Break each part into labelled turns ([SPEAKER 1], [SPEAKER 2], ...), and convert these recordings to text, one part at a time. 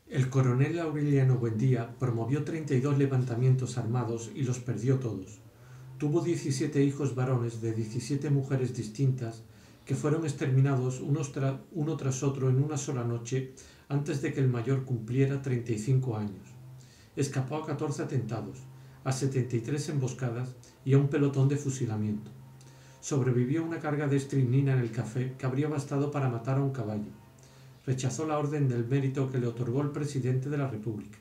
[SPEAKER 1] El coronel Aureliano Buendía promovió 32 levantamientos armados y los perdió todos. Tuvo 17 hijos varones de 17 mujeres distintas que fueron exterminados uno tras otro en una sola noche antes de que el mayor cumpliera 35 años. Escapó a 14 atentados, a 73 emboscadas y a un pelotón de fusilamiento. Sobrevivió a una carga de estricnina en el café que habría bastado para matar a un caballo. Rechazó la orden del mérito que le otorgó el presidente de la República.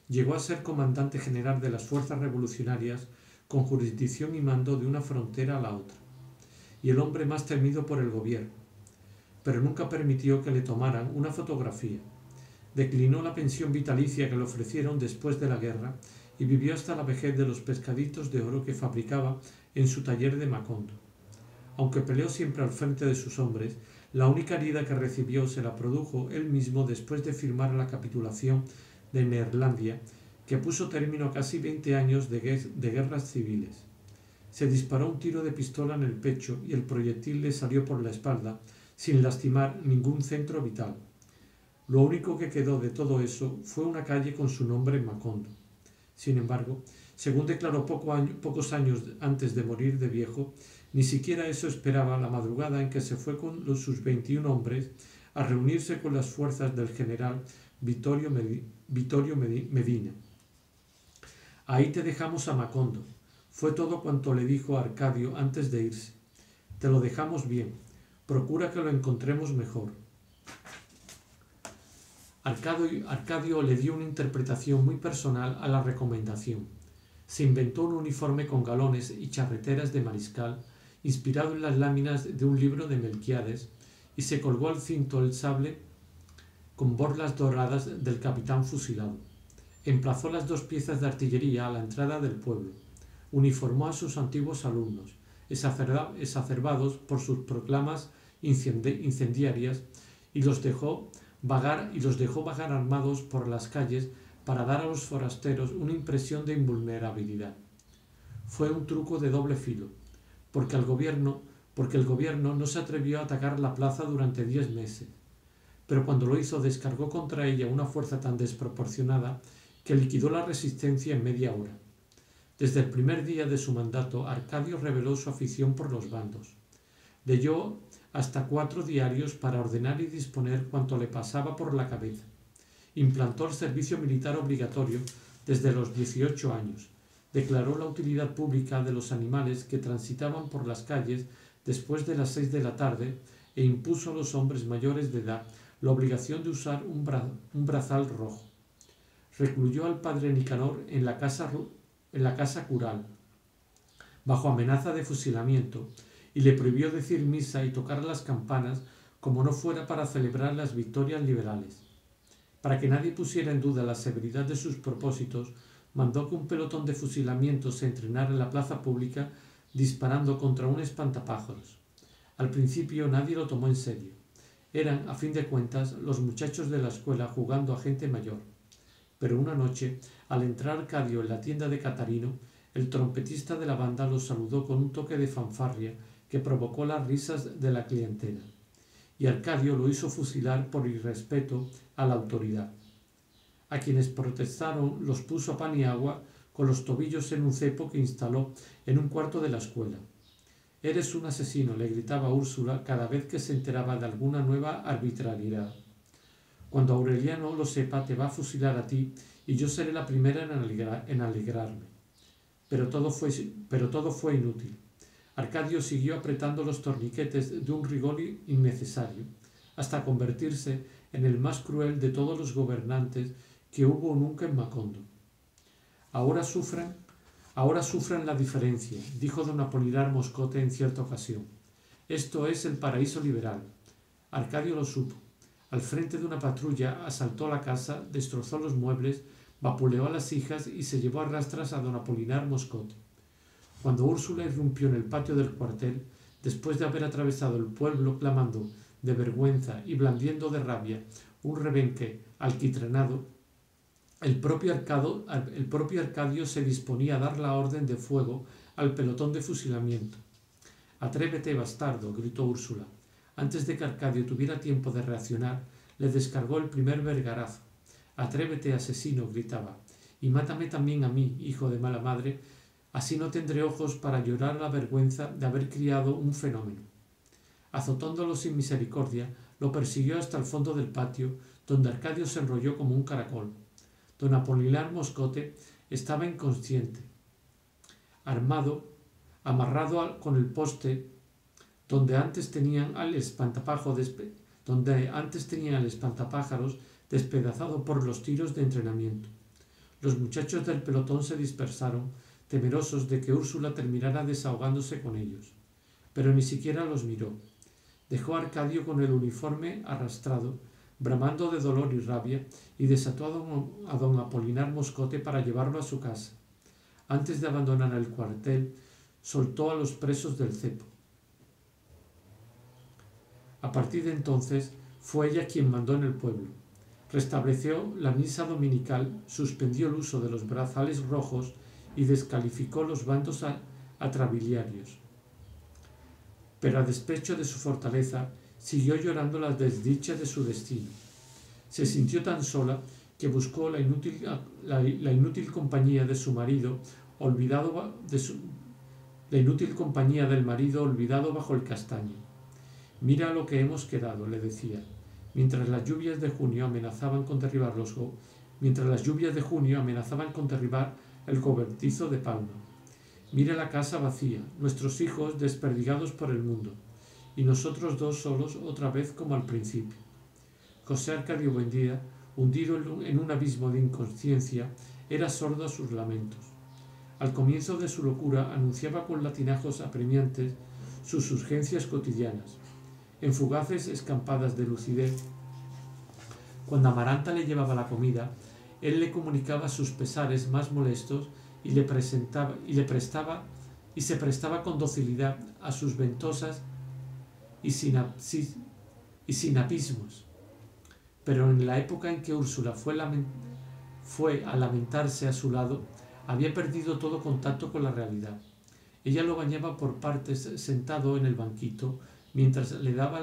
[SPEAKER 1] Llegó a ser comandante general de las fuerzas revolucionarias con jurisdicción y mando de una frontera a la otra, y el hombre más temido por el gobierno, pero nunca permitió que le tomaran una fotografía. Declinó la pensión vitalicia que le ofrecieron después de la guerra y vivió hasta la vejez de los pescaditos de oro que fabricaba en su taller de Macondo. Aunque peleó siempre al frente de sus hombres, la única herida que recibió se la produjo él mismo después de firmar la capitulación de Neerlandia, que puso término a casi 20 años de guerras civiles. Se disparó un tiro de pistola en el pecho y el proyectil le salió por la espalda, sin lastimar ningún centro vital. Lo único que quedó de todo eso fue una calle con su nombre en Macondo. Sin embargo, según declaró pocos años antes de morir de viejo, ni siquiera eso esperaba la madrugada en que se fue con sus 21 hombres a reunirse con las fuerzas del general Vittorio Medina. Ahí te dejamos a Macondo, fue todo cuanto le dijo a Arcadio antes de irse. Te lo dejamos bien, procura que lo encontremos mejor. Arcadio le dio una interpretación muy personal a la recomendación. Se inventó un uniforme con galones y charreteras de mariscal, inspirado en las láminas de un libro de Melquiades, y se colgó al cinto el sable con borlas doradas del capitán fusilado. Emplazó las 2 piezas de artillería a la entrada del pueblo. Uniformó a sus antiguos alumnos, exacerbados por sus proclamas incendiarias, y los dejó vagar armados por las calles para dar a los forasteros una impresión de invulnerabilidad. Fue un truco de doble filo, porque el gobierno no se atrevió a atacar la plaza durante 10 meses, pero cuando lo hizo descargó contra ella una fuerza tan desproporcionada que liquidó la resistencia en media hora. Desde el primer día de su mandato, Arcadio reveló su afición por los bandos. Leyó hasta 4 diarios para ordenar y disponer cuanto le pasaba por la cabeza. Implantó el servicio militar obligatorio desde los 18 años. Declaró la utilidad pública de los animales que transitaban por las calles después de las 6 de la tarde e impuso a los hombres mayores de edad la obligación de usar un brazal rojo. Recluyó al padre Nicanor en la casa cural, bajo amenaza de fusilamiento, y le prohibió decir misa y tocar las campanas como no fuera para celebrar las victorias liberales. Para que nadie pusiera en duda la severidad de sus propósitos, mandó que un pelotón de fusilamiento se entrenara en la plaza pública disparando contra un espantapájaros. Al principio nadie lo tomó en serio. Eran, a fin de cuentas, los muchachos de la escuela jugando a gente mayor. Pero una noche, al entrar Arcadio en la tienda de Catarino, el trompetista de la banda los saludó con un toque de fanfarria que provocó las risas de la clientela, y Arcadio lo hizo fusilar por irrespeto a la autoridad. A quienes protestaron los puso a pan y agua con los tobillos en un cepo que instaló en un cuarto de la escuela. «Eres un asesino», le gritaba Úrsula cada vez que se enteraba de alguna nueva arbitrariedad. «Cuando Aureliano lo sepa, te va a fusilar a ti y yo seré la primera en alegrarme». Pero todo fue inútil. Arcadio siguió apretando los torniquetes de un rigor innecesario, hasta convertirse en el más cruel de todos los gobernantes que hubo nunca en Macondo. Ahora sufran la diferencia, dijo don Apolinar Moscote en cierta ocasión. Esto es el paraíso liberal. Arcadio lo supo. Al frente de una patrulla asaltó la casa, destrozó los muebles, vapuleó a las hijas y se llevó a rastras a don Apolinar Moscote. Cuando Úrsula irrumpió en el patio del cuartel, después de haber atravesado el pueblo clamando de vergüenza y blandiendo de rabia un rebenque alquitranado, el propio Arcadio se disponía a dar la orden de fuego al pelotón de fusilamiento. «Atrévete, bastardo», gritó Úrsula. Antes de que Arcadio tuviera tiempo de reaccionar, le descargó el primer vergarazo. «Atrévete, asesino», gritaba, «y mátame también a mí, hijo de mala madre, así no tendré ojos para llorar la vergüenza de haber criado un fenómeno». Azotándolo sin misericordia, lo persiguió hasta el fondo del patio, donde Arcadio se enrolló como un caracol. Don Apolinar Moscote estaba inconsciente, amarrado con el poste donde antes tenían al espantapájaros despedazado por los tiros de entrenamiento. Los muchachos del pelotón se dispersaron, temerosos de que Úrsula terminara desahogándose con ellos. Pero ni siquiera los miró. Dejó a Arcadio con el uniforme arrastrado, bramando de dolor y rabia, y desató a don Apolinar Moscote para llevarlo a su casa. Antes de abandonar el cuartel, soltó a los presos del cepo. A partir de entonces, fue ella quien mandó en el pueblo. Restableció la misa dominical, suspendió el uso de los brazales rojos y descalificó los bandos atrabiliarios. Pero a despecho de su fortaleza, siguió llorando las desdichas de su destino. Se sintió tan sola que buscó la inútil compañía de su marido, la inútil compañía del marido olvidado bajo el castaño. «Mira lo que hemos quedado», le decía, mientras las lluvias de junio amenazaban con derribar el cobertizo de palma. «Mira la casa vacía, nuestros hijos desperdigados por el mundo, y nosotros dos solos otra vez como al principio». José Arcadio Buendía, hundido en un abismo de inconsciencia, era sordo a sus lamentos. Al comienzo de su locura anunciaba con latinajos apremiantes sus urgencias cotidianas. En fugaces escampadas de lucidez, cuando Amaranta le llevaba la comida, él le comunicaba sus pesares más molestos y se prestaba con docilidad a sus ventosas y sinapismos. Pero en la época en que Úrsula fue a lamentarse a su lado, había perdido todo contacto con la realidad. Ella lo bañaba por partes sentado en el banquito, mientras le daba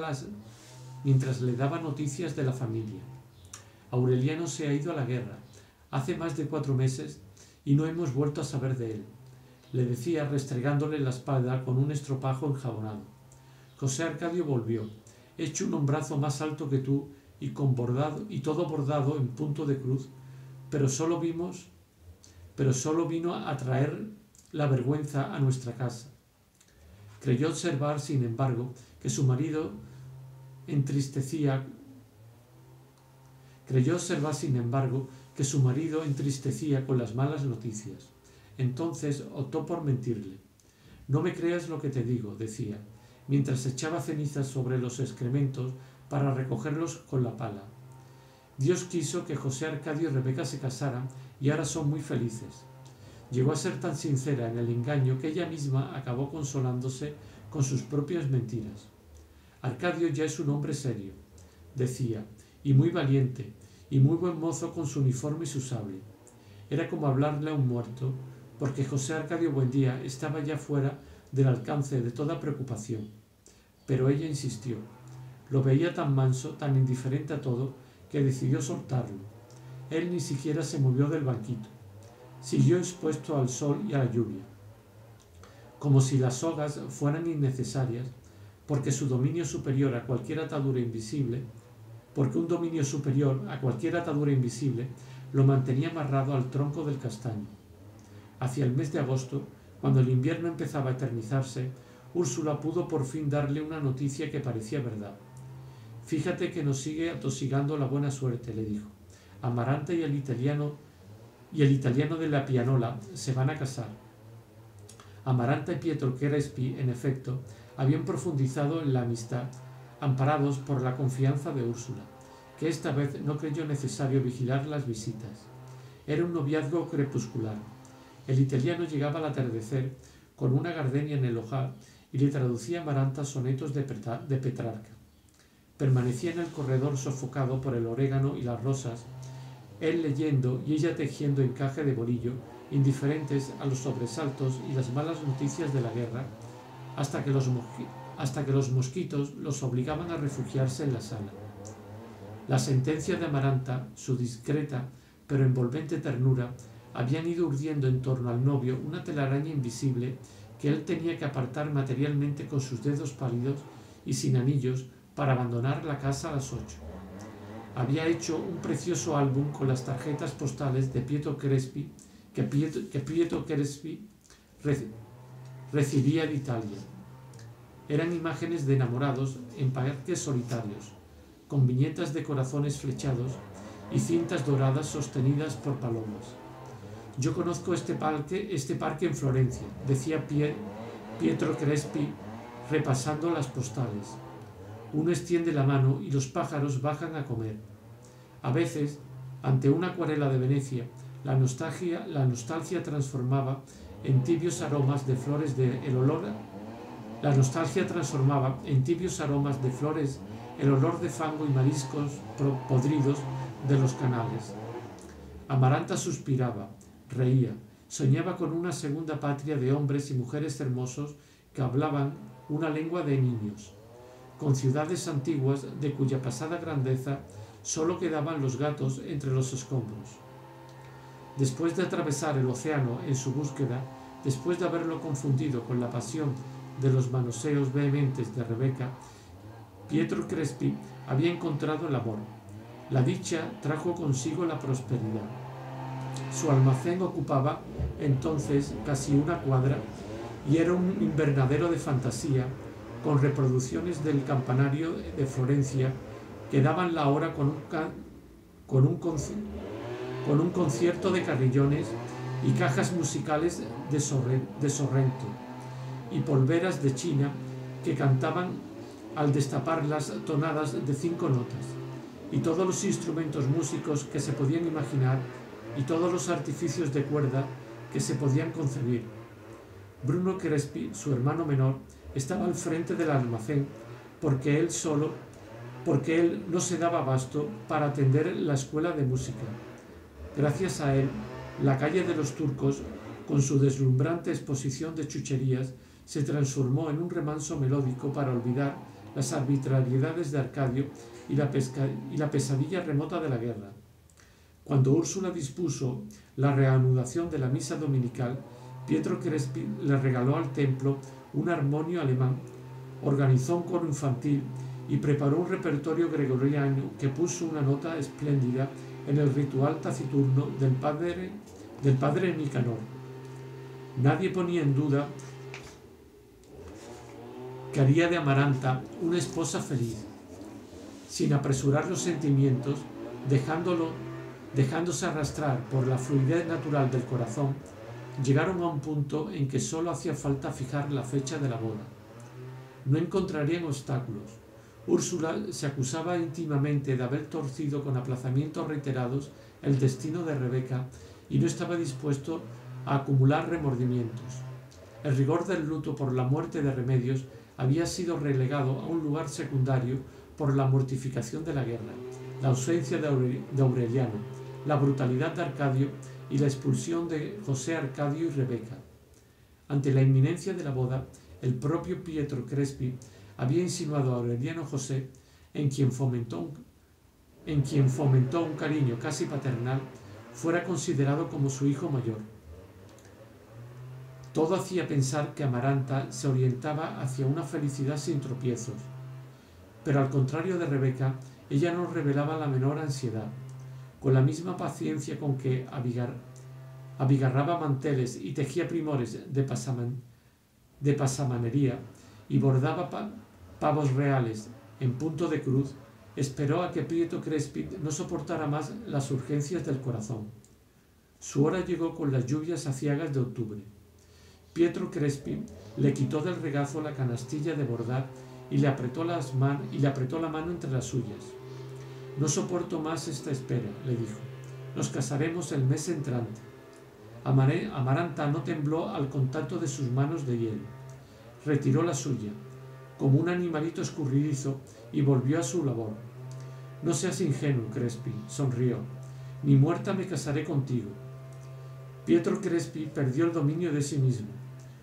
[SPEAKER 1] noticias de la familia. «Aureliano se ha ido a la guerra, hace más de 4 meses, y no hemos vuelto a saber de él», le decía restregándole la espalda con un estropajo enjabonado. «José Arcadio volvió, hecho un hombrazo más alto que tú y todo bordado en punto de cruz, pero solo vino a traer la vergüenza a nuestra casa». Creyó observar, sin embargo, que su marido entristecía con las malas noticias. Entonces optó por mentirle. «No me creas lo que te digo», decía, mientras echaba cenizas sobre los excrementos para recogerlos con la pala. «Dios quiso que José Arcadio y Rebeca se casaran y ahora son muy felices». Llegó a ser tan sincera en el engaño que ella misma acabó consolándose con sus propias mentiras. «Arcadio ya es un hombre serio», decía, «y muy valiente, y muy buen mozo con su uniforme y su sable». Era como hablarle a un muerto, porque José Arcadio Buendía estaba ya fuera del alcance de toda preocupación. Pero ella insistió. Lo veía tan manso, tan indiferente a todo, que decidió soltarlo. Él ni siquiera se movió del banquito. Siguió expuesto al sol y a la lluvia, como si las sogas fueran innecesarias, porque un dominio superior a cualquier atadura invisible lo mantenía amarrado al tronco del castaño. Hacia el mes de agosto, cuando el invierno empezaba a eternizarse, Úrsula pudo por fin darle una noticia que parecía verdad. «Fíjate que nos sigue atosigando la buena suerte», le dijo. «Amaranta y el italiano de la pianola se van a casar». Amaranta y Pietro Crespi, en efecto, habían profundizado en la amistad, amparados por la confianza de Úrsula, que esta vez no creyó necesario vigilar las visitas. Era un noviazgo crepuscular. El italiano llegaba al atardecer con una gardenia en el ojal y le traducía a Amaranta sonetos de Petrarca. Permanecía en el corredor sofocado por el orégano y las rosas, él leyendo y ella tejiendo encaje de bolillo, indiferentes a los sobresaltos y las malas noticias de la guerra, hasta que los mosquitos los obligaban a refugiarse en la sala. La sentencia de Amaranta, su discreta pero envolvente ternura, habían ido urdiendo en torno al novio una telaraña invisible que él tenía que apartar materialmente con sus dedos pálidos y sin anillos para abandonar la casa a las 8. Había hecho un precioso álbum con las tarjetas postales de Pietro Crespi que Pietro Crespi recibía de Italia. Eran imágenes de enamorados en parques solitarios, con viñetas de corazones flechados y cintas doradas sostenidas por palomas. Yo conozco este parque en Florencia, decía Pietro Crespi repasando las postales. Uno extiende la mano y los pájaros bajan a comer. A veces, ante una acuarela de Venecia, la nostalgia transformaba en tibios aromas de flores el olor de fango y mariscos podridos de los canales. Amaranta suspiraba, reía, soñaba con una segunda patria de hombres y mujeres hermosos que hablaban una lengua de niños, con ciudades antiguas de cuya pasada grandeza solo quedaban los gatos entre los escombros. Después de atravesar el océano en su búsqueda, después de haberlo confundido con la pasión de los manoseos vehementes de Rebeca, Pietro Crespi había encontrado el amor. La dicha trajo consigo la prosperidad. Su almacén ocupaba entonces casi una cuadra y era un invernadero de fantasía, con reproducciones del campanario de Florencia que daban la hora con un concierto de carrillones y cajas musicales de Sorrento y polveras de China que cantaban al destapar las tonadas de 5 notas, y todos los instrumentos músicos que se podían imaginar y todos los artificios de cuerda que se podían concebir. Bruno Crespi, su hermano menor, estaba al frente del almacén porque él no se daba abasto para atender la escuela de música. Gracias a él, la calle de los Turcos, con su deslumbrante exposición de chucherías, se transformó en un remanso melódico para olvidar las arbitrariedades de Arcadio y la pesadilla remota de la guerra. Cuando Úrsula dispuso la reanudación de la misa dominical, Pietro Crespi le regaló al templo un armonio alemán, organizó un coro infantil y preparó un repertorio gregoriano que puso una nota espléndida en el ritual taciturno del padre Nicanor. Nadie ponía en duda que haría de Amaranta una esposa feliz, sin apresurar los sentimientos, dejándose arrastrar por la fluidez natural del corazón. Llegaron a un punto en que solo hacía falta fijar la fecha de la boda. No encontrarían obstáculos. Úrsula se acusaba íntimamente de haber torcido con aplazamientos reiterados el destino de Rebeca y no estaba dispuesto a acumular remordimientos. El rigor del luto por la muerte de Remedios había sido relegado a un lugar secundario por la mortificación de la guerra, la ausencia de Aureliano, la brutalidad de Arcadio y la expulsión de José Arcadio y Rebeca. Ante la inminencia de la boda, el propio Pietro Crespi había insinuado a Aureliano José, en quien fomentó un cariño casi paternal, fuera considerado como su hijo mayor. Todo hacía pensar que Amaranta se orientaba hacia una felicidad sin tropiezos, pero al contrario de Rebeca, ella no revelaba la menor ansiedad. Con la misma paciencia con que abigarraba manteles y tejía primores de pasamanería y bordaba pavos reales en punto de cruz, esperó a que Pietro Crespi no soportara más las urgencias del corazón. Su hora llegó con las lluvias aciagas de octubre. Pietro Crespi le quitó del regazo la canastilla de bordar y le apretó la mano entre las suyas. «No soporto más esta espera», le dijo. «Nos casaremos el mes entrante». Amaranta no tembló al contacto de sus manos de hielo. Retiró la suya, como un animalito escurridizo, y volvió a su labor. «No seas ingenuo, Crespi», sonrió. «Ni muerta me casaré contigo». Pietro Crespi perdió el dominio de sí mismo.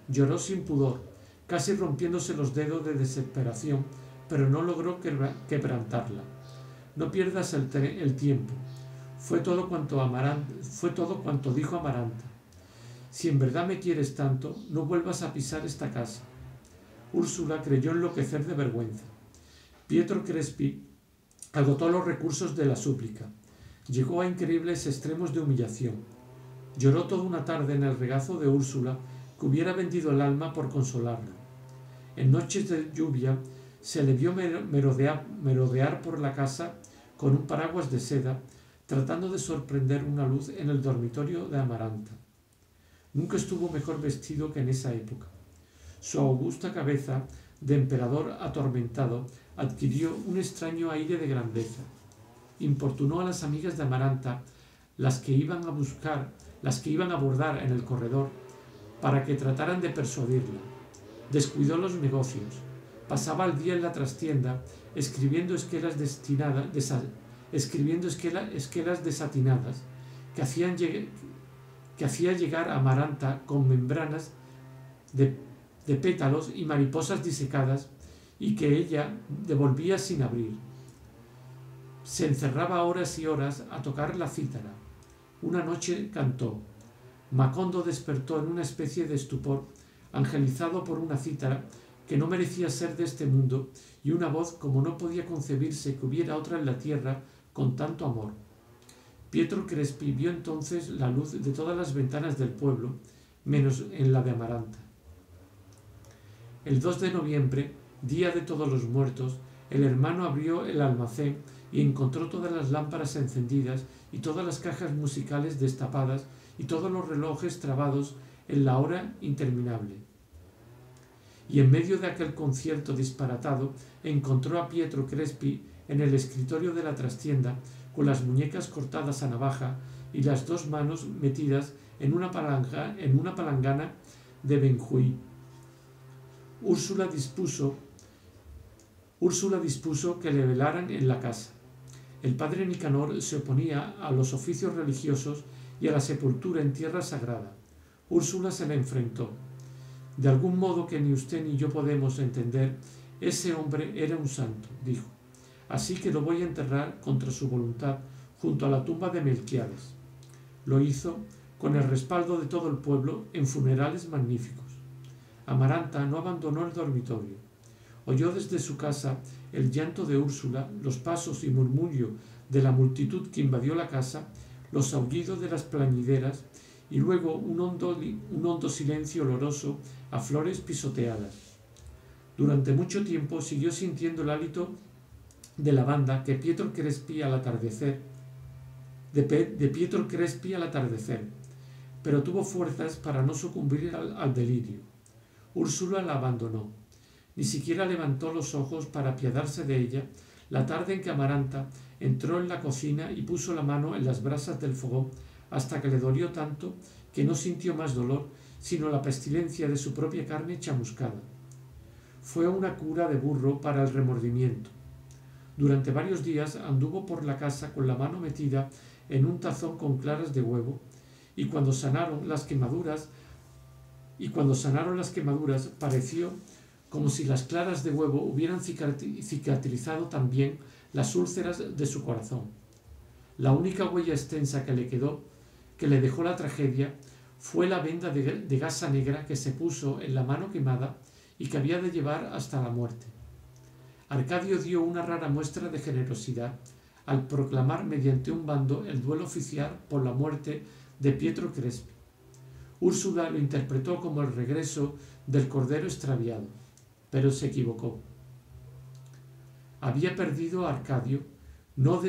[SPEAKER 1] Lloró sin pudor, casi rompiéndose los dedos de desesperación, pero no logró quebrantarla. no pierdas el tiempo. Fue todo cuanto dijo Amaranta. Si en verdad me quieres tanto, no vuelvas a pisar esta casa. Úrsula creyó enloquecer de vergüenza. Pietro Crespi agotó los recursos de la súplica. Llegó a increíbles extremos de humillación. Lloró toda una tarde en el regazo de Úrsula, que hubiera vendido el alma por consolarla. En noches de lluvia se le vio merodear por la casa con un paraguas de seda, tratando de sorprender una luz en el dormitorio de Amaranta. Nunca estuvo mejor vestido que en esa época. Su augusta cabeza, de emperador atormentado, adquirió un extraño aire de grandeza. Importunó a las amigas de Amaranta, las que iban a abordar en el corredor, para que trataran de persuadirla. Descuidó los negocios. Pasaba el día en la trastienda escribiendo esquelas desatinadas que hacía llegar a Amaranta con membranas de pétalos y mariposas disecadas y que ella devolvía sin abrir. Se encerraba horas y horas a tocar la cítara. Una noche cantó. Macondo despertó en una especie de estupor, angelizado por una cítara que no merecía ser de este mundo y una voz como no podía concebirse que hubiera otra en la tierra con tanto amor. Pietro Crespi vio entonces la luz de todas las ventanas del pueblo, menos en la de Amaranta. El 2 de noviembre, día de todos los muertos, el hermano abrió el almacén y encontró todas las lámparas encendidas y todas las cajas musicales destapadas y todos los relojes trabados en la hora interminable. Y en medio de aquel concierto disparatado encontró a Pietro Crespi en el escritorio de la trastienda con las muñecas cortadas a navaja y las dos manos metidas en una palangana de Benjuí. Úrsula dispuso que le velaran en la casa. El padre Nicanor se oponía a los oficios religiosos y a la sepultura en tierra sagrada. Úrsula se le enfrentó. De algún modo que ni usted ni yo podemos entender, ese hombre era un santo, dijo. Así que lo voy a enterrar contra su voluntad junto a la tumba de Melquiades. Lo hizo con el respaldo de todo el pueblo en funerales magníficos. Amaranta no abandonó el dormitorio. Oyó desde su casa el llanto de Úrsula, los pasos y murmullo de la multitud que invadió la casa, los aullidos de las plañideras y luego un hondo silencio oloroso a flores pisoteadas. Durante mucho tiempo siguió sintiendo el hálito de lavanda de Pietro Crespi al atardecer, pero tuvo fuerzas para no sucumbir al delirio. Úrsula la abandonó. Ni siquiera levantó los ojos para apiadarse de ella la tarde en que Amaranta entró en la cocina y puso la mano en las brasas del fogón hasta que le dolió tanto que no sintió más dolor sino la pestilencia de su propia carne chamuscada. Fue una cura de burro para el remordimiento. Durante varios días anduvo por la casa con la mano metida en un tazón con claras de huevo, y cuando sanaron las quemaduras pareció como si las claras de huevo hubieran cicatrizado también las úlceras de su corazón. La única huella extensa que le dejó la tragedia fue la venda de gasa negra que se puso en la mano quemada y que había de llevar hasta la muerte. Arcadio dio una rara muestra de generosidad al proclamar mediante un bando el duelo oficial por la muerte de Pietro Crespi. Úrsula lo interpretó como el regreso del cordero extraviado, pero se equivocó. Había perdido a Arcadio no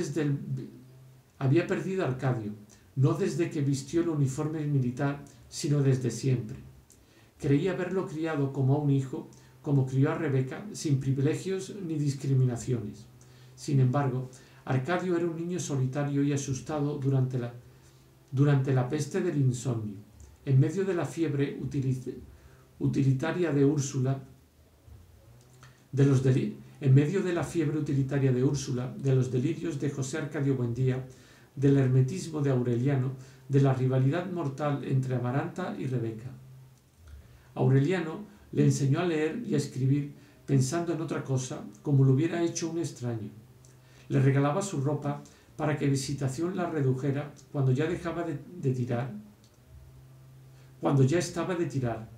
[SPEAKER 1] desde que vistió el uniforme militar, sino desde siempre. Creía haberlo criado como a un hijo, como crió a Rebeca, sin privilegios ni discriminaciones. Sin embargo, Arcadio era un niño solitario y asustado durante la peste del insomnio. En medio de la fiebre utilitaria de Úrsula, de los delirios de José Arcadio Buendía, del hermetismo de Aureliano, de la rivalidad mortal entre Amaranta y Rebeca. Aureliano le enseñó a leer y a escribir pensando en otra cosa, como lo hubiera hecho un extraño. Le regalaba su ropa para que Visitación la redujera cuando ya estaba de tirar.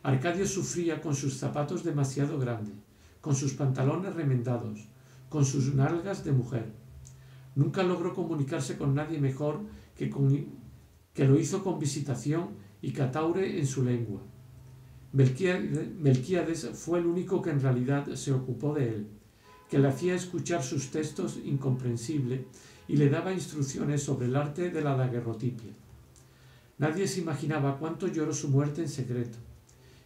[SPEAKER 1] Arcadio sufría con sus zapatos demasiado grandes, con sus pantalones remendados, con sus nalgas de mujer. Nunca logró comunicarse con nadie mejor que lo hizo con Visitación y Cataure en su lengua. Melquíades fue el único que en realidad se ocupó de él, que le hacía escuchar sus textos incomprensibles y le daba instrucciones sobre el arte de la daguerrotipia. Nadie se imaginaba cuánto lloró su muerte en secreto,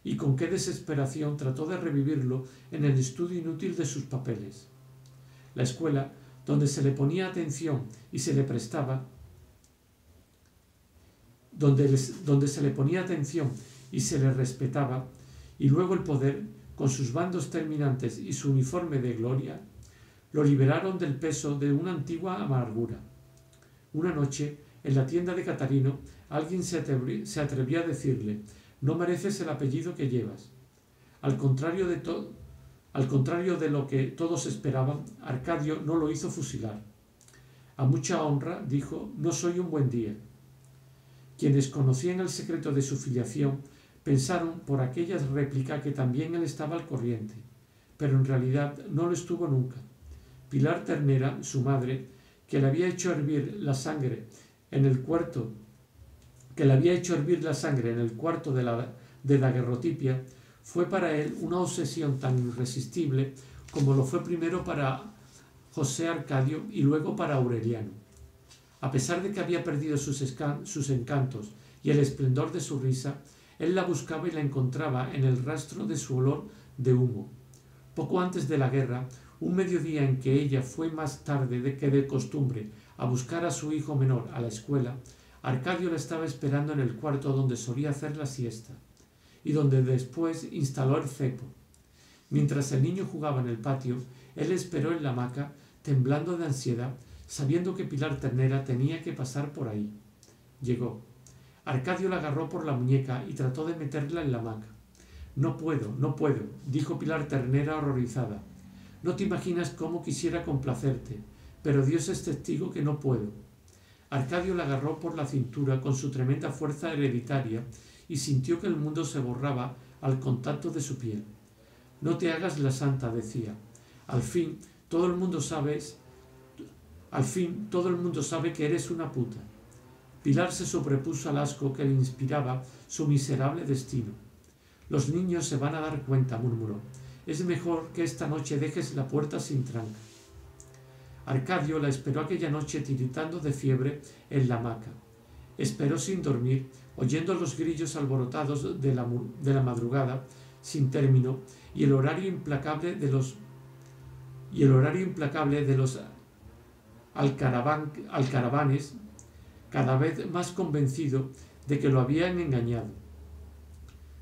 [SPEAKER 1] y con qué desesperación trató de revivirlo en el estudio inútil de sus papeles. La escuela, donde se le ponía atención y se le prestaba, donde se le ponía atención y se le respetaba, y luego el poder, con sus bandos terminantes y su uniforme de gloria, lo liberaron del peso de una antigua amargura. Una noche, en la tienda de Catarino, alguien se atrevió a decirle: «No mereces el apellido que llevas». Al contrario de lo que todos esperaban, Arcadio no lo hizo fusilar. «A mucha honra», dijo, «no soy un buen día». Quienes conocían el secreto de su filiación pensaron por aquella réplica que también él estaba al corriente, pero en realidad no lo estuvo nunca. Pilar Ternera, su madre, que le había hecho hervir la sangre en el cuarto de daguerrotipia, fue para él una obsesión tan irresistible como lo fue primero para José Arcadio y luego para Aureliano. A pesar de que había perdido sus encantos y el esplendor de su risa, él la buscaba y la encontraba en el rastro de su olor de humo. Poco antes de la guerra, un mediodía en que ella fue más tarde que de costumbre a buscar a su hijo menor a la escuela, Arcadio la estaba esperando en el cuarto donde solía hacer la siesta y donde después instaló el cepo. Mientras el niño jugaba en el patio, él esperó en la hamaca, temblando de ansiedad, sabiendo que Pilar Ternera tenía que pasar por ahí. Llegó. Arcadio la agarró por la muñeca y trató de meterla en la hamaca. «No puedo, dijo Pilar Ternera horrorizada. «No te imaginas cómo quisiera complacerte, pero Dios es testigo que no puedo». Arcadio la agarró por la cintura con su tremenda fuerza hereditaria y sintió que el mundo se borraba al contacto de su piel. «No te hagas la santa», decía. Al fin todo el mundo sabe que eres una puta». Pilar se sobrepuso al asco que le inspiraba su miserable destino. «Los niños se van a dar cuenta», murmuró. «Es mejor que esta noche dejes la puerta sin tranca». Arcadio la esperó aquella noche tiritando de fiebre en la hamaca. Esperó sin dormir, oyendo los grillos alborotados de la madrugada sin término y el horario implacable de los alcaravanes, cada vez más convencido de que lo habían engañado.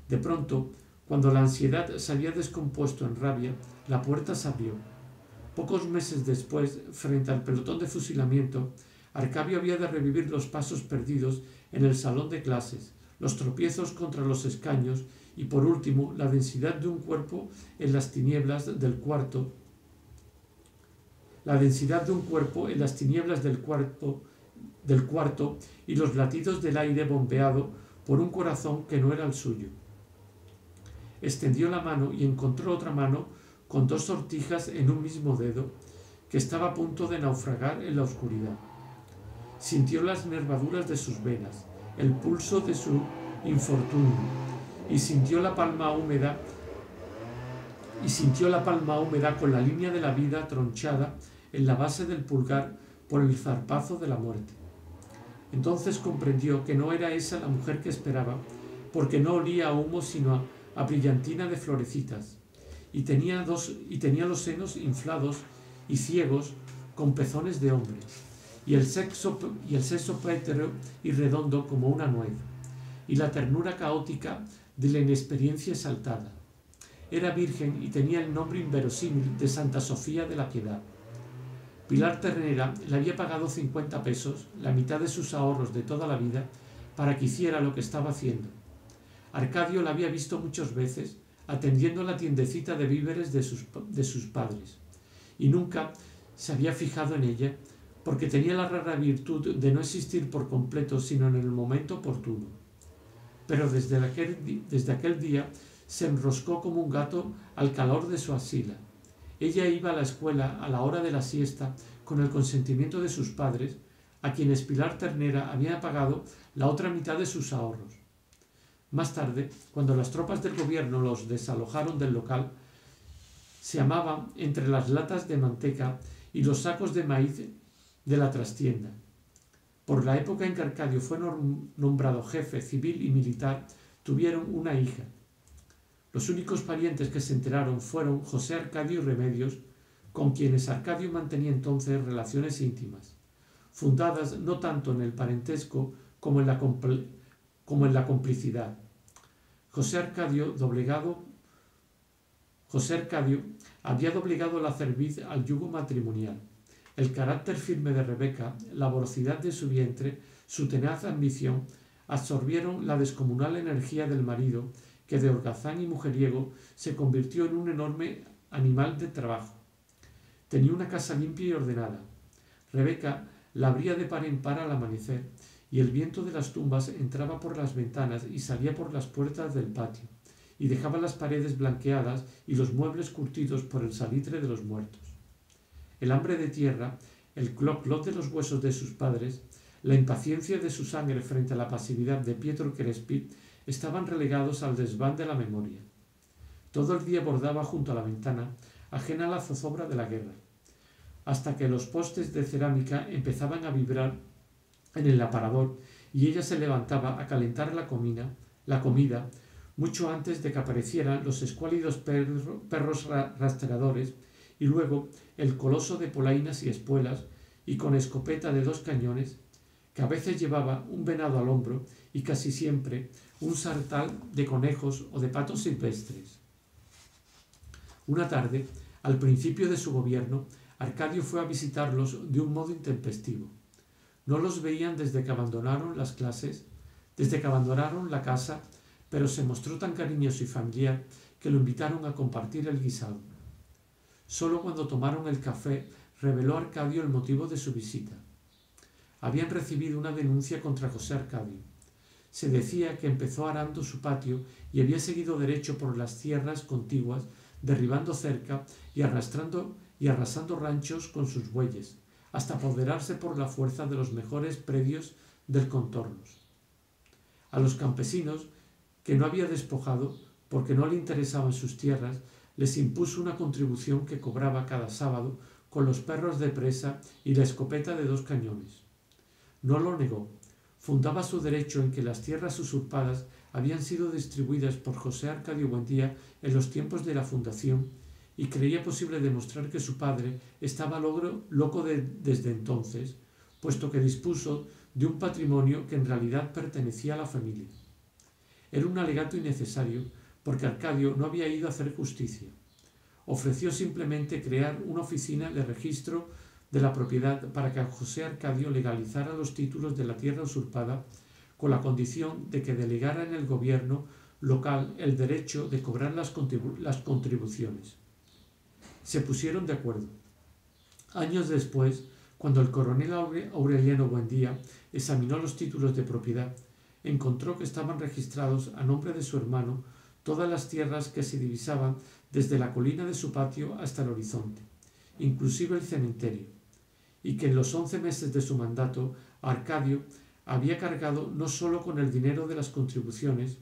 [SPEAKER 1] De pronto, cuando la ansiedad se había descompuesto en rabia, la puerta se abrió. Pocos meses después, frente al pelotón de fusilamiento, Arcadio había de revivir los pasos perdidos en el salón de clases, los tropiezos contra los escaños y, por último, la densidad de un cuerpo en las tinieblas del cuarto. Del cuarto y los latidos del aire bombeado por un corazón que no era el suyo. Extendió la mano y encontró otra mano con dos sortijas en un mismo dedo que estaba a punto de naufragar en la oscuridad. Sintió las nervaduras de sus venas, el pulso de su infortunio, y sintió la palma húmeda con la línea de la vida tronchada en la base del pulgar por el zarpazo de la muerte. Entonces comprendió que no era esa la mujer que esperaba, porque no olía a humo sino a brillantina de florecitas, y tenía los senos inflados y ciegos con pezones de hombre, y el sexo pétreo y redondo como una nuez, y la ternura caótica de la inexperiencia exaltada. Era virgen y tenía el nombre inverosímil de Santa Sofía de la Piedad. Pilar Ternera le había pagado 50 pesos, la mitad de sus ahorros de toda la vida, para que hiciera lo que estaba haciendo. Arcadio la había visto muchas veces atendiendo la tiendecita de víveres de sus padres, y nunca Se había fijado en ella porque tenía la rara virtud de no existir por completo sino en el momento oportuno. Pero desde aquel día se enroscó como un gato al calor de su axila. Ella iba a la escuela a la hora de la siesta con el consentimiento de sus padres, a quienes Pilar Ternera había pagado la otra mitad de sus ahorros. Más tarde, cuando las tropas del gobierno los desalojaron del local, se amaban entre las latas de manteca y los sacos de maíz de la trastienda. Por la época en que Arcadio fue nombrado jefe civil y militar, tuvieron una hija. Los únicos parientes que se enteraron fueron José Arcadio y Remedios, con quienes Arcadio mantenía entonces relaciones íntimas, fundadas no tanto en el parentesco como en la complicidad. José Arcadio había doblegado la cerviz al yugo matrimonial. El carácter firme de Rebeca, la voracidad de su vientre, su tenaz ambición, absorbieron la descomunal energía del marido, que de holgazán y mujeriego se convirtió en un enorme animal de trabajo. Tenía una casa limpia y ordenada. Rebeca la abría de par en par al amanecer, y el viento de las tumbas entraba por las ventanas y salía por las puertas del patio, y dejaba las paredes blanqueadas y los muebles curtidos por el salitre de los muertos. El hambre de tierra, el cloc-cloc de los huesos de sus padres, la impaciencia de su sangre frente a la pasividad de Pietro Crespi estaban relegados al desván de la memoria. Todo el día bordaba junto a la ventana, ajena a la zozobra de la guerra, hasta que los postes de cerámica empezaban a vibrar en el aparador y ella se levantaba a calentar la comida mucho antes de que aparecieran los escuálidos perros rastreadores y luego el coloso de polainas y espuelas y con escopeta de 2 cañones, que a veces llevaba un venado al hombro y casi siempre un sartal de conejos o de patos silvestres. Una tarde, al principio de su gobierno, Arcadio fue a visitarlos de un modo intempestivo. No los veían desde que abandonaron las clases, desde que abandonaron la casa, pero se mostró tan cariñoso y familiar que lo invitaron a compartir el guisado. Solo cuando tomaron el café reveló Arcadio el motivo de su visita. Habían recibido una denuncia contra José Arcadio. Se decía que empezó arando su patio y había seguido derecho por las tierras contiguas, derribando cerca y arrasando ranchos con sus bueyes, hasta apoderarse por la fuerza de los mejores predios del contorno. A los campesinos, que no había despojado porque no le interesaban sus tierras, les impuso una contribución que cobraba cada sábado con los perros de presa y la escopeta de 2 cañones. No lo negó. Fundaba su derecho en que las tierras usurpadas habían sido distribuidas por José Arcadio Buendía en los tiempos de la fundación y creía posible demostrar que su padre estaba loco desde entonces, puesto que dispuso de un patrimonio que en realidad pertenecía a la familia. Era un alegato innecesario porque Arcadio no había ido a hacer justicia. Ofreció simplemente crear una oficina de registro de la propiedad para que José Arcadio legalizara los títulos de la tierra usurpada con la condición de que delegara en el gobierno local el derecho de cobrar las contribuciones. Se pusieron de acuerdo. Años después, cuando el coronel Aureliano Buendía examinó los títulos de propiedad, encontró que estaban registrados a nombre de su hermano todas las tierras que se divisaban desde la colina de su patio hasta el horizonte, inclusive el cementerio, y que en los 11 meses de su mandato Arcadio había cargado no sólo con el dinero de las contribuciones,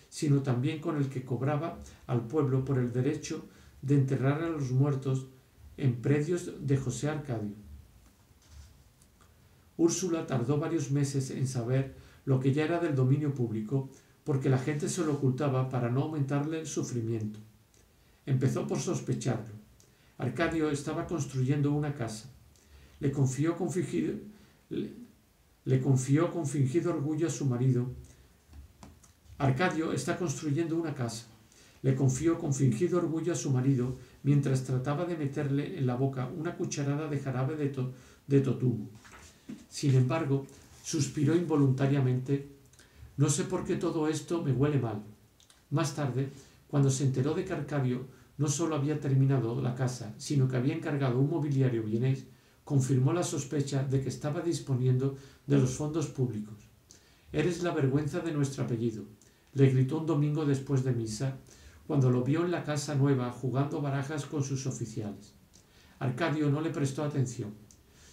[SPEAKER 1] sino también con el que cobraba al pueblo por el derecho de enterrar a los muertos en predios de José Arcadio. Úrsula tardó varios meses en saber lo que ya era del dominio público, porque la gente se lo ocultaba para no aumentarle el sufrimiento. Empezó por sospecharlo. Arcadio estaba construyendo una casa. Le confió con fingido orgullo a su marido. Arcadio está construyendo una casa. Le confió con fingido orgullo a su marido mientras trataba de meterle en la boca una cucharada de jarabe de totumo. Sin embargo, suspiró involuntariamente. No sé por qué todo esto me huele mal. Más tarde, cuando se enteró de que Arcadio no solo había terminado la casa, sino que había encargado un mobiliario vienés, confirmó la sospecha de que estaba disponiendo de los fondos públicos. «Eres la vergüenza de nuestro apellido», le gritó un domingo después de misa, cuando lo vio en la casa nueva jugando barajas con sus oficiales. Arcadio no le prestó atención.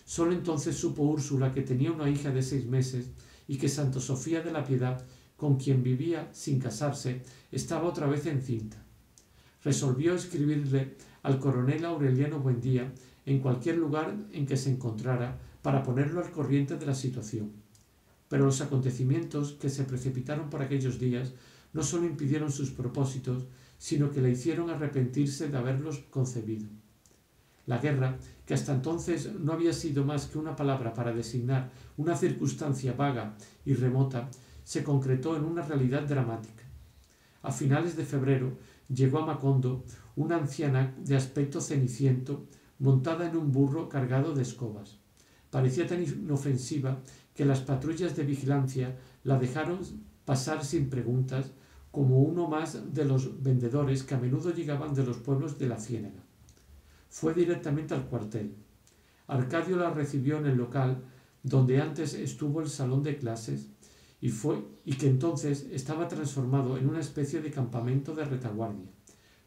[SPEAKER 1] Solo entonces supo Úrsula que tenía una hija de 6 meses y que Santa Sofía de la Piedad, con quien vivía sin casarse, estaba otra vez encinta. Resolvió escribirle al coronel Aureliano Buendía en cualquier lugar en que se encontrara para ponerlo al corriente de la situación. Pero los acontecimientos que se precipitaron por aquellos días no solo impidieron sus propósitos, sino que le hicieron arrepentirse de haberlos concebido. La guerra, que hasta entonces no había sido más que una palabra para designar una circunstancia vaga y remota, se concretó en una realidad dramática. A finales de febrero llegó a Macondo una anciana de aspecto ceniciento, montada en un burro cargado de escobas. Parecía tan inofensiva que las patrullas de vigilancia la dejaron pasar sin preguntas, como uno más de los vendedores que a menudo llegaban de los pueblos de la Ciénaga. Fue directamente al cuartel. Arcadio la recibió en el local donde antes estuvo el salón de clases y que entonces estaba transformado en una especie de campamento de retaguardia,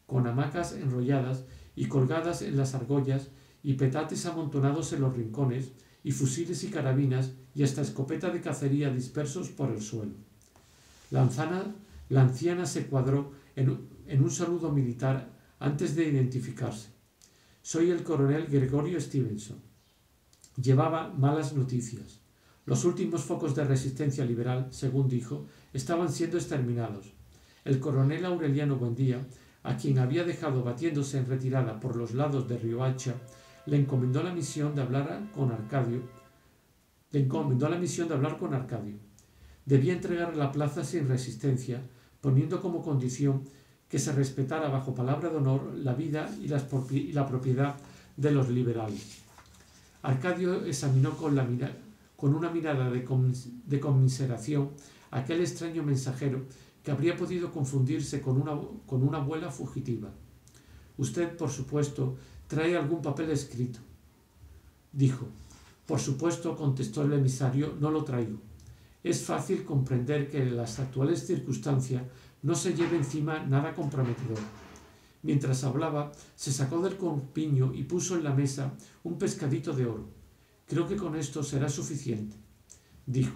[SPEAKER 1] con hamacas enrolladas y colgadas en las argollas y petates amontonados en los rincones y fusiles y carabinas y hasta escopeta de cacería dispersos por el suelo. La anciana se cuadró en un saludo militar antes de identificarse. «Soy el coronel Gregorio Stevenson». Llevaba malas noticias. Los últimos focos de resistencia liberal, según dijo, estaban siendo exterminados. El coronel Aureliano Buendía, a quien había dejado batiéndose en retirada por los lados de Riohacha, le encomendó la misión de hablar con Arcadio. Debía entregar la plaza sin resistencia, poniendo como condición que se respetara bajo palabra de honor la vida y la propiedad de los liberales. Arcadio examinó con una mirada de conmiseración aquel extraño mensajero que habría podido confundirse con una abuela fugitiva. «Usted, por supuesto, trae algún papel escrito», dijo. «Por supuesto», contestó el emisario, «no lo traigo. Es fácil comprender que en las actuales circunstancias no se lleve encima nada comprometedor». Mientras hablaba, se sacó del corpiño y puso en la mesa un pescadito de oro. «Creo que con esto será suficiente», dijo.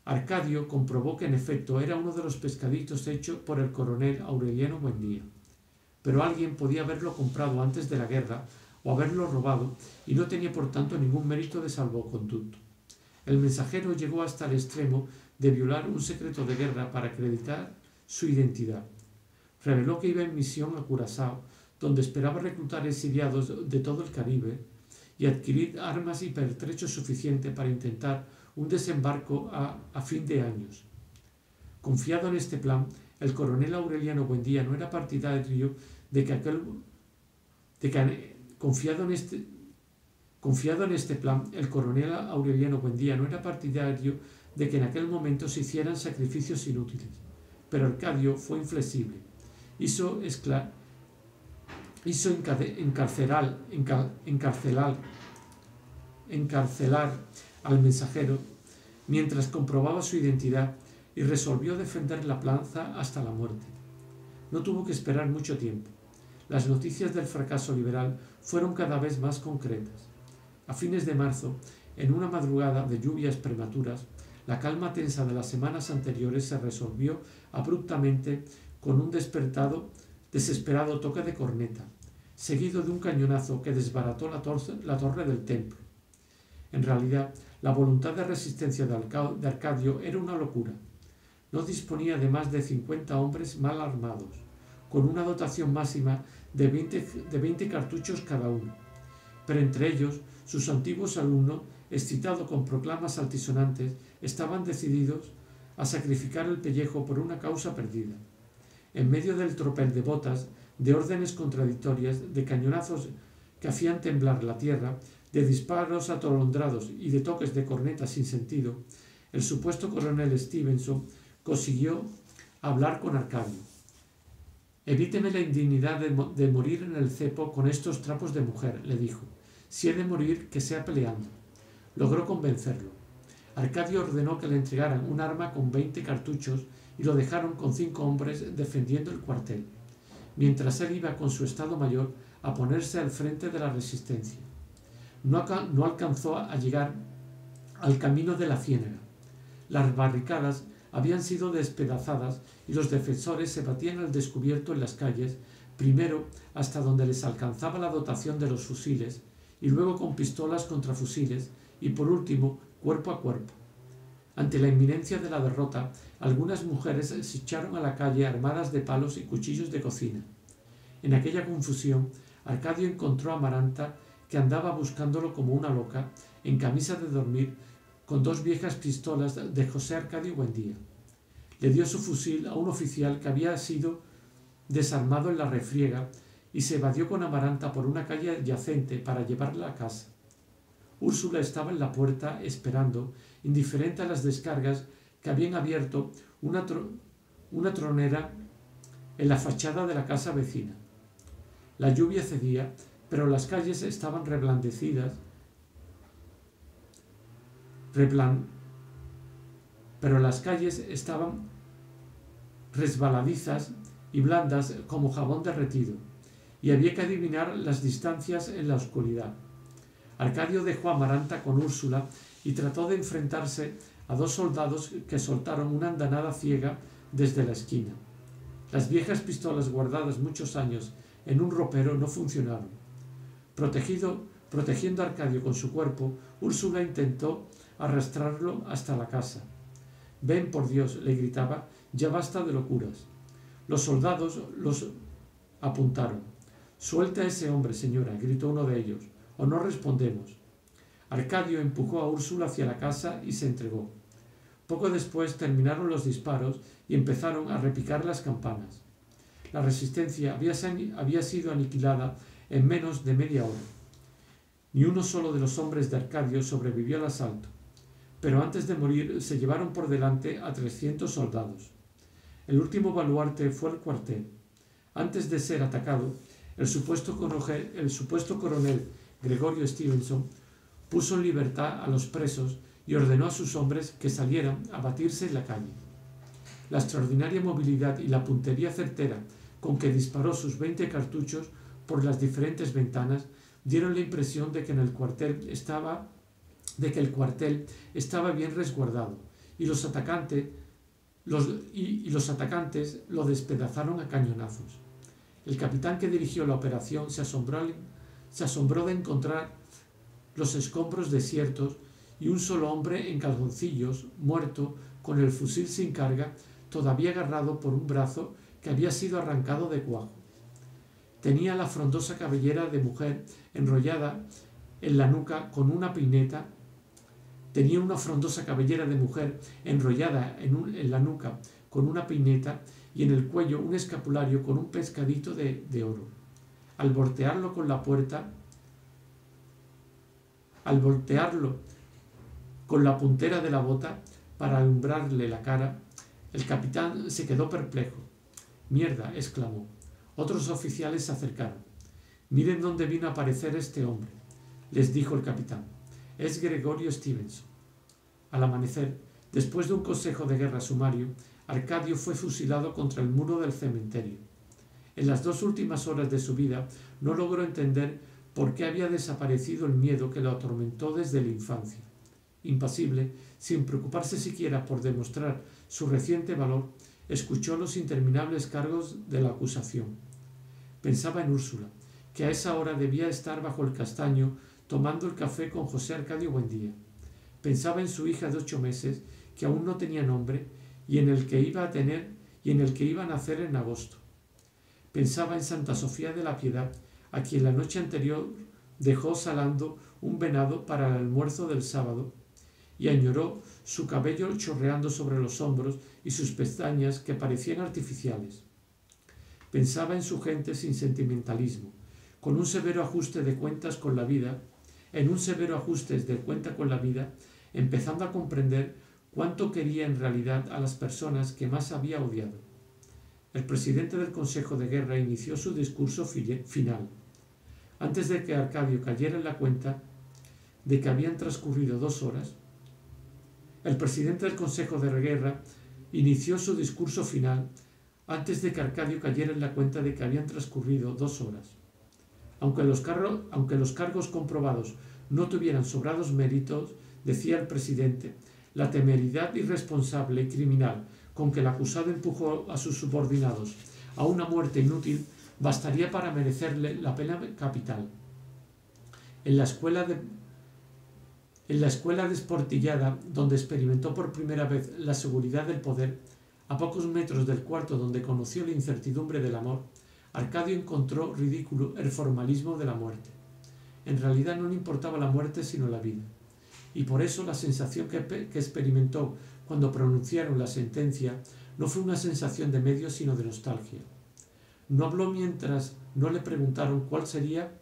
[SPEAKER 1] Arcadio comprobó que en efecto era uno de los pescaditos hechos por el coronel Aureliano Buendía. Pero alguien podía haberlo comprado antes de la guerra o haberlo robado y no tenía por tanto ningún mérito de salvoconducto. El mensajero llegó hasta el extremo de violar un secreto de guerra para acreditar su identidad. Reveló que iba en misión a Curazao, donde esperaba reclutar exiliados de todo el Caribe y adquirir armas y pertrechos suficientes para intentar un desembarco a fin de años. Confiado en este plan, el coronel Aureliano Buendía no era partidario de que en aquel momento se hicieran sacrificios inútiles. Pero Arcadio fue inflexible. Hizo encarcelar al mensajero mientras comprobaba su identidad y resolvió defender la plaza hasta la muerte. No tuvo que esperar mucho tiempo. Las noticias del fracaso liberal fueron cada vez más concretas. A fines de marzo, en una madrugada de lluvias prematuras, la calma tensa de las semanas anteriores se resolvió abruptamente con un desesperado toque de corneta, seguido de un cañonazo que desbarató la torre del templo. En realidad, la voluntad de resistencia de Arcadio era una locura. No disponía de más de 50 hombres mal armados, con una dotación máxima de 20 cartuchos cada uno. Pero entre ellos, sus antiguos alumnos, excitados con proclamas altisonantes, estaban decididos a sacrificar el pellejo por una causa perdida. En medio del tropel de botas, de órdenes contradictorias, de cañonazos que hacían temblar la tierra, de disparos atolondrados y de toques de corneta sin sentido, el supuesto coronel Stevenson consiguió hablar con Arcadio. Evíteme la indignidad de morir en el cepo con estos trapos de mujer, le dijo. Si he de morir, que sea peleando. Logró convencerlo. Arcadio ordenó que le entregaran un arma con 20 cartuchos y lo dejaron con 5 hombres defendiendo el cuartel, mientras él iba con su estado mayor a ponerse al frente de la resistencia. No alcanzó a llegar al camino de la ciénaga. Las barricadas habían sido despedazadas y los defensores se batían al descubierto en las calles, primero hasta donde les alcanzaba la dotación de los fusiles, y luego con pistolas contra fusiles, y por último cuerpo a cuerpo. Ante la inminencia de la derrota, algunas mujeres se echaron a la calle armadas de palos y cuchillos de cocina. En aquella confusión, Arcadio encontró a Amaranta, que andaba buscándolo como una loca, en camisa de dormir, con 2 viejas pistolas de José Arcadio Buendía. Le dio su fusil a un oficial que había sido desarmado en la refriega y se evadió con Amaranta por una calle adyacente para llevarla a casa. Úrsula estaba en la puerta esperando, indiferente a las descargas que habían abierto una tronera en la fachada de la casa vecina. La lluvia cedía, pero las calles estaban resbaladizas y blandas como jabón derretido, y había que adivinar las distancias en la oscuridad. Arcadio dejó a Amaranta con Úrsula y trató de enfrentarse a 2 soldados que soltaron una andanada ciega desde la esquina. Las viejas pistolas guardadas muchos años en un ropero no funcionaron. Protegiendo a Arcadio con su cuerpo, Úrsula intentó arrastrarlo hasta la casa. «Ven, por Dios», le gritaba, «ya basta de locuras». Los soldados los apuntaron. «Suelta a ese hombre, señora», gritó uno de ellos, «o no respondemos». Arcadio empujó a Úrsula hacia la casa y se entregó. Poco después terminaron los disparos y empezaron a repicar las campanas. La resistencia había sido aniquilada en menos de media hora. Ni uno solo de los hombres de Arcadio sobrevivió al asalto, pero antes de morir se llevaron por delante a 300 soldados. El último baluarte fue el cuartel. Antes de ser atacado, el supuesto coronel Gregorio Stevenson puso en libertad a los presos y ordenó a sus hombres que salieran a batirse en la calle. La extraordinaria movilidad y la puntería certera con que disparó sus 20 cartuchos por las diferentes ventanas dieron la impresión de que el cuartel estaba bien resguardado y los atacantes lo despedazaron a cañonazos. El capitán que dirigió la operación se asombró de encontrar los escombros desiertos y un solo hombre en calzoncillos, muerto, con el fusil sin carga, todavía agarrado por un brazo que había sido arrancado de cuajo. Tenía la frondosa cabellera de mujer enrollada en la nuca con una peineta. Tenía una frondosa cabellera de mujer enrollada en la nuca con una peineta y en el cuello un escapulario con un pescadito de oro. Al voltearlo con la puntera de la bota para alumbrarle la cara, el capitán se quedó perplejo. «Mierda», exclamó. Otros oficiales se acercaron. «Miren dónde vino a aparecer este hombre», les dijo el capitán. «Es Gregorio Stevenson». Al amanecer, después de un consejo de guerra sumario, Arcadio fue fusilado contra el muro del cementerio. En las 2 últimas horas de su vida no logró entender por qué había desaparecido el miedo que lo atormentó desde la infancia. Impasible, sin preocuparse siquiera por demostrar su reciente valor, escuchó los interminables cargos de la acusación. Pensaba en Úrsula, que a esa hora debía estar bajo el castaño tomando el café con José Arcadio Buendía. Pensaba en su hija de 8 meses, que aún no tenía nombre, y en el que iba a nacer en agosto. Pensaba en Santa Sofía de la Piedad, a quien la noche anterior dejó salando un venado para el almuerzo del sábado, y añoró su cabello chorreando sobre los hombros y sus pestañas que parecían artificiales. Pensaba en su gente sin sentimentalismo, con un severo ajuste de cuentas con la vida, empezando a comprender cuánto quería en realidad a las personas que más había odiado. El presidente del Consejo de Guerra inició su discurso final. Antes de que Arcadio cayera en la cuenta de que habían transcurrido 2 horas, el presidente del Consejo de Guerra inició su discurso final antes de que Arcadio cayera en la cuenta de que habían transcurrido 2 horas. Aunque los cargos comprobados no tuvieran sobrados méritos, decía el presidente, la temeridad irresponsable y criminal con que el acusado empujó a sus subordinados a una muerte inútil bastaría para merecerle la pena capital. En la escuela desportillada, donde experimentó por primera vez la seguridad del poder, a pocos metros del cuarto donde conoció la incertidumbre del amor, Arcadio encontró ridículo el formalismo de la muerte. En realidad no le importaba la muerte sino la vida, y por eso la sensación que experimentó cuando pronunciaron la sentencia no fue una sensación de medio sino de nostalgia. No habló mientras no le preguntaron cuál sería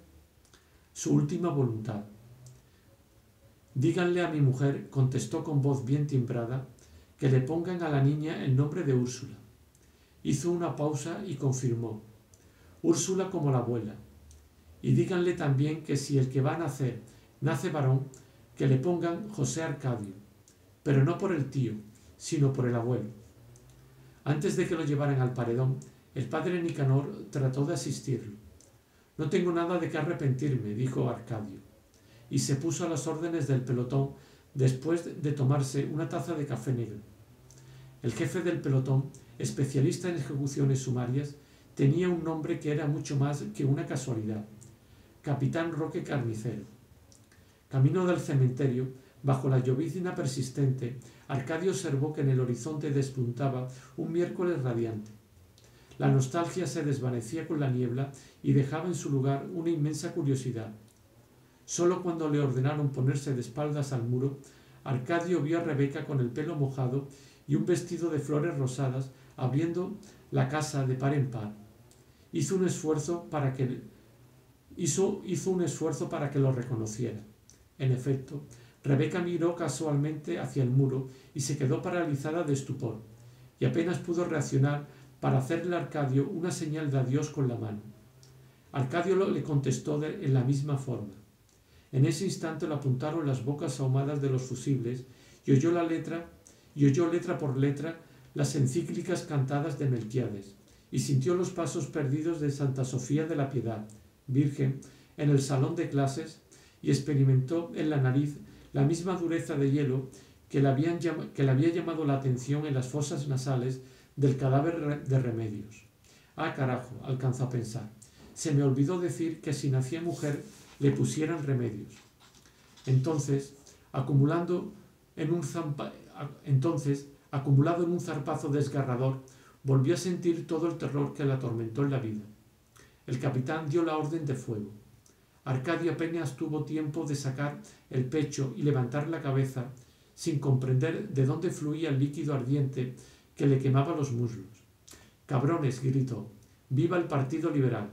[SPEAKER 1] su última voluntad. Díganle a mi mujer, contestó con voz bien timbrada, que le pongan a la niña el nombre de Úrsula. Hizo una pausa y confirmó, Úrsula como la abuela. Y díganle también que si el que va a nacer nace varón, que le pongan José Arcadio, pero no por el tío, sino por el abuelo. Antes de que lo llevaran al paredón, el padre Nicanor trató de asistirlo. No tengo nada de qué arrepentirme, dijo Arcadio, y se puso a las órdenes del pelotón después de tomarse una taza de café negro. El jefe del pelotón, especialista en ejecuciones sumarias, tenía un nombre que era mucho más que una casualidad: Capitán Roque Carnicero. Camino del cementerio, bajo la llovizna persistente, Arcadio observó que en el horizonte despuntaba un miércoles radiante. La nostalgia se desvanecía con la niebla y dejaba en su lugar una inmensa curiosidad. Solo cuando le ordenaron ponerse de espaldas al muro, Arcadio vio a Rebeca con el pelo mojado y un vestido de flores rosadas abriendo la casa de par en par. Hizo un esfuerzo para que lo reconociera. En efecto, Rebeca miró casualmente hacia el muro y se quedó paralizada de estupor, y apenas pudo reaccionar para hacerle a Arcadio una señal de adiós con la mano. Arcadio le contestó en la misma forma. En ese instante le apuntaron las bocas ahumadas de los fusibles y oyó letra por letra las encíclicas cantadas de Melquiades, y sintió los pasos perdidos de Santa Sofía de la Piedad, Virgen, en el salón de clases, y experimentó en la nariz la misma dureza de hielo que le había llamado la atención en las fosas nasales del cadáver de Remedios. Ah, carajo, alcanzó a pensar. Se me olvidó decir que si nacía mujer le pusieran Remedios. Entonces, acumulado en un zarpazo desgarrador, volvió a sentir todo el terror que le atormentó en la vida. El capitán dio la orden de fuego. Arcadio apenas tuvo tiempo de sacar el pecho y levantar la cabeza, sin comprender de dónde fluía el líquido ardiente que le quemaba los muslos. «Cabrones», gritó, «¡viva el Partido Liberal!».